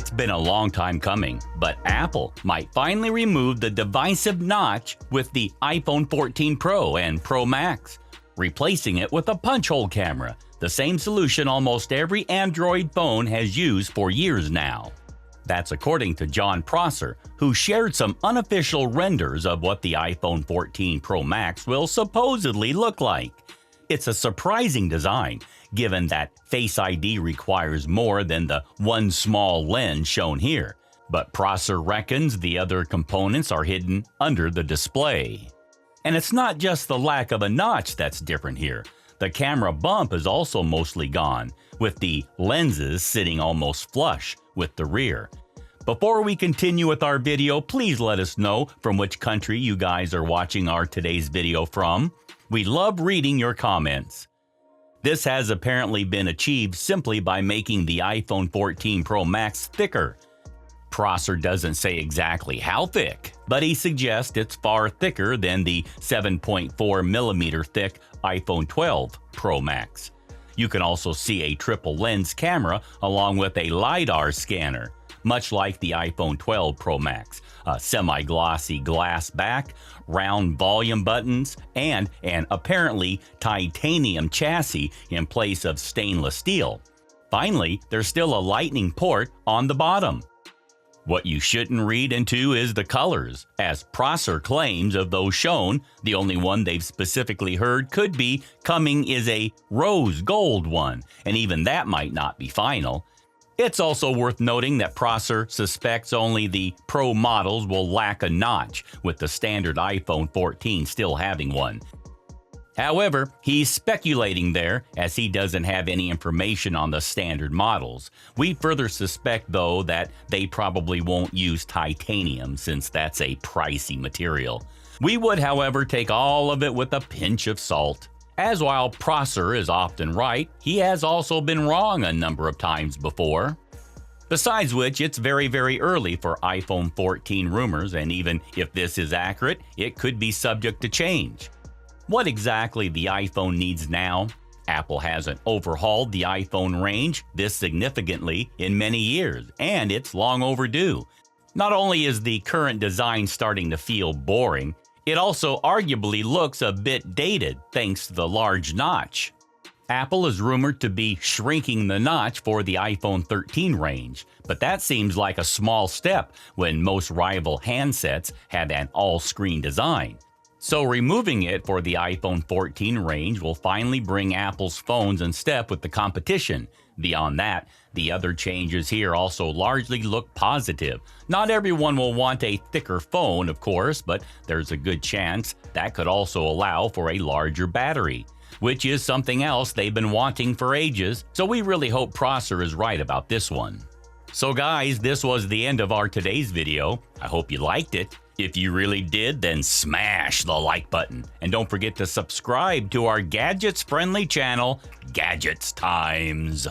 It's been a long time coming, but Apple might finally remove the divisive notch with the iPhone 14 Pro and Pro Max, replacing it with a punch hole camera, the same solution almost every Android phone has used for years now. That's according to Jon Prosser, who shared some unofficial renders of what the iPhone 14 Pro Max will supposedly look like. It's a surprising design, given that Face ID requires more than the one small lens shown here, but Prosser reckons the other components are hidden under the display. And it's not just the lack of a notch that's different here. The camera bump is also mostly gone, with the lenses sitting almost flush with the rear. Before we continue with our video, please let us know from which country you guys are watching our today's video from. We love reading your comments. This has apparently been achieved simply by making the iPhone 14 Pro Max thicker. Prosser doesn't say exactly how thick, but he suggests it's far thicker than the 7.4mm thick iPhone 12 Pro Max. You can also see a triple lens camera along with a LiDAR scanner, much like the iPhone 12 Pro Max, a semi-glossy glass back, round volume buttons, and an apparently titanium chassis in place of stainless steel. Finally, there's still a Lightning port on the bottom. What you shouldn't read into is the colors, as Prosser claims of those shown, the only one they've specifically heard could be coming is a rose gold one, and even that might not be final. It's also worth noting that Prosser suspects only the Pro models will lack a notch, with the standard iPhone 14 still having one. However, he's speculating there, as he doesn't have any information on the standard models. We further suspect, though, that they probably won't use titanium, since that's a pricey material. We would, however, take all of it with a pinch of salt. As while Prosser is often right, he has also been wrong a number of times before. Besides which, it's very early for iPhone 14 rumors, and even if this is accurate, it could be subject to change. What exactly the iPhone needs now? Apple hasn't overhauled the iPhone range this significantly in many years, and it's long overdue. Not only is the current design starting to feel boring, it also arguably looks a bit dated thanks to the large notch. Apple is rumored to be shrinking the notch for the iPhone 13 range, but that seems like a small step when most rival handsets have an all-screen design. So removing it for the iPhone 14 range will finally bring Apple's phones in step with the competition. Beyond that, the other changes here also largely look positive. Not everyone will want a thicker phone, of course, but there's a good chance that could also allow for a larger battery, which is something else they've been wanting for ages, so we really hope Prosser is right about this one. So guys, this was the end of our today's video. I hope you liked it. If you really did, then smash the like button. And don't forget to subscribe to our gadgets-friendly channel, Gadgets Times.